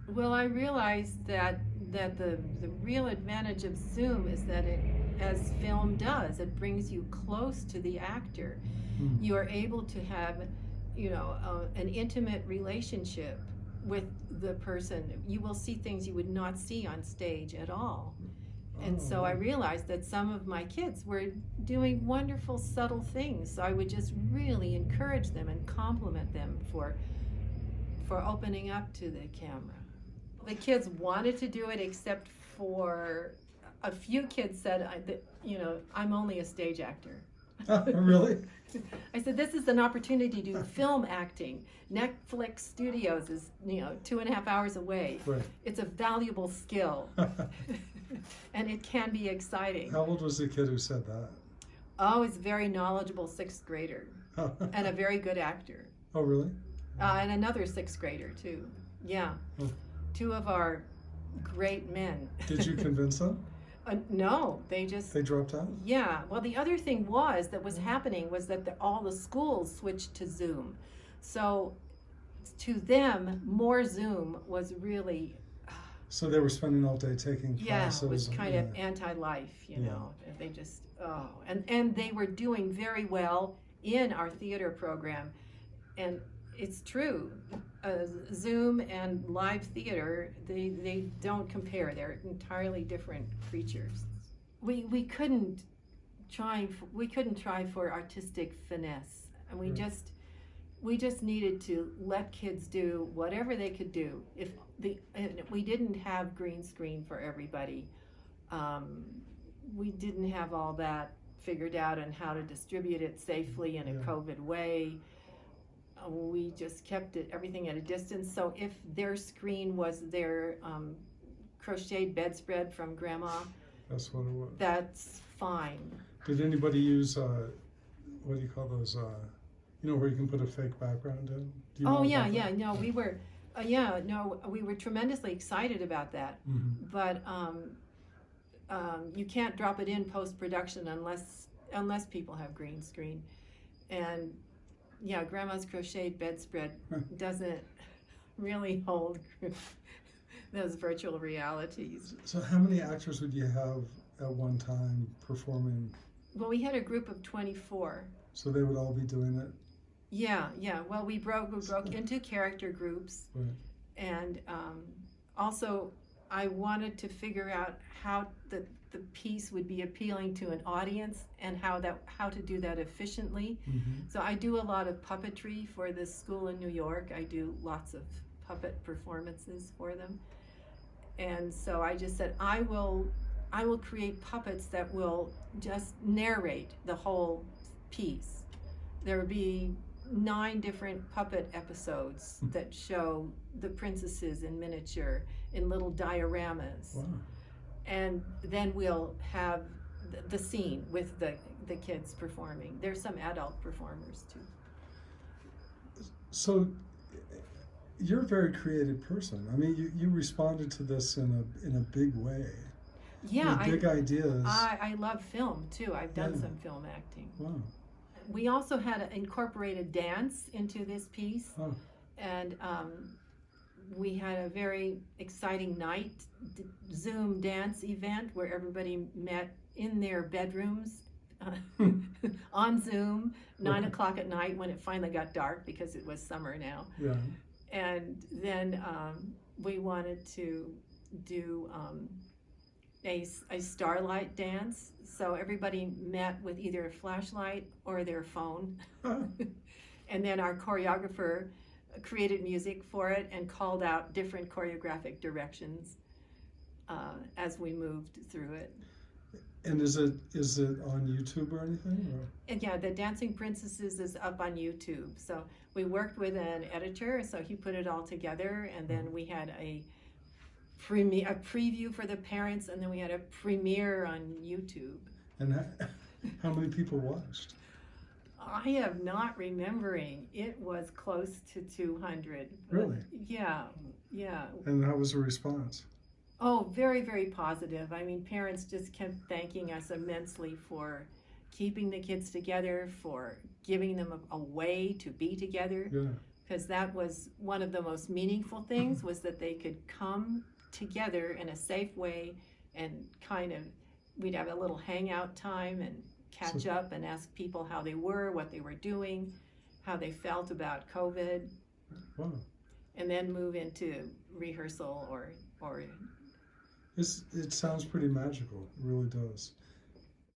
Well, I realized that the real advantage of Zoom is that it, as film does, it brings you close to the actor. Mm. You are able to have, an intimate relationship with the person. You will see things you would not see on stage at all. And Oh, so I realized that some of my kids were doing wonderful, subtle things. So I would just really encourage them and compliment them for opening up to the camera. The kids wanted to do it, except for a few kids said that I'm only a stage actor. really? I said, this is an opportunity to do film acting. Netflix Studios is 2.5 hours away. Right. It's a valuable skill. And it can be exciting. How old was the kid who said that? Oh, he's a very knowledgeable sixth grader and a very good actor. Oh, really? And another sixth grader too. Yeah. Oh. Two of our great men. Did you convince them? No, they just. They dropped out? Yeah. Well, the other thing that was happening was that all the schools switched to Zoom. So to them, more Zoom was really. So they were spending all day taking classes. Yeah, it was kind of anti-life, They just, and they were doing very well in our theater program. And it's true, Zoom and live theater, they don't compare. They're entirely different creatures. We couldn't try for artistic finesse, and we just needed to let kids do whatever they could do. If we didn't have green screen for everybody, we didn't have all that figured out and how to distribute it safely in a COVID way. We just kept everything at a distance. So if their screen was their crocheted bedspread from Grandma, that's what it was. That's fine. Did anybody use what do you call those? Where you can put a fake background in? Do you know about that? No, we were tremendously excited about that. Mm-hmm. But you can't drop it in post-production unless people have green screen. And Grandma's crocheted bedspread doesn't really hold those virtual realities. So how many actors would you have at one time performing? Well, we had a group of 24. So they would all be doing it? Yeah. Well, we broke into character groups. Right. And also I wanted to figure out how the piece would be appealing to an audience and how to do that efficiently. Mm-hmm. So I do a lot of puppetry for this school in New York. I do lots of puppet performances for them. And so I just said, I will create puppets that will just narrate the whole piece. There will be 9 different puppet episodes that show the princesses in miniature in little dioramas. Wow. And then we'll have the scene with the kids performing. There's some adult performers too. So you're a very creative person. I mean, you responded to this in a big way. Yeah, with big ideas. I love film too. I've done some film acting. Wow. We also had incorporated dance into this piece. Oh. And we had a very exciting night Zoom dance event where everybody met in their bedrooms on Zoom, 9 o'clock at night when it finally got dark because it was summer now. Yeah. And then we wanted to do a Starlight Dance. So everybody met with either a flashlight or their phone. And then our choreographer created music for it and called out different choreographic directions as we moved through it. And is it on YouTube or anything? Or? And yeah, the Dancing Princesses is up on YouTube. So we worked with an editor, so he put it all together, and then we had a preview for the parents, and then we had a premiere on YouTube. And how many people watched? I am not remembering. It was close to 200. Really? Yeah. And how was the response? Oh, very, very positive. I mean, parents just kept thanking us immensely for keeping the kids together, for giving them a way to be together. Yeah. because that was one of the most meaningful things, was that they could come together in a safe way and kind of, we'd have a little hangout time and catch up and ask people how they were, what they were doing, how they felt about COVID, Wow. and then move into rehearsal or It sounds pretty magical. It really does.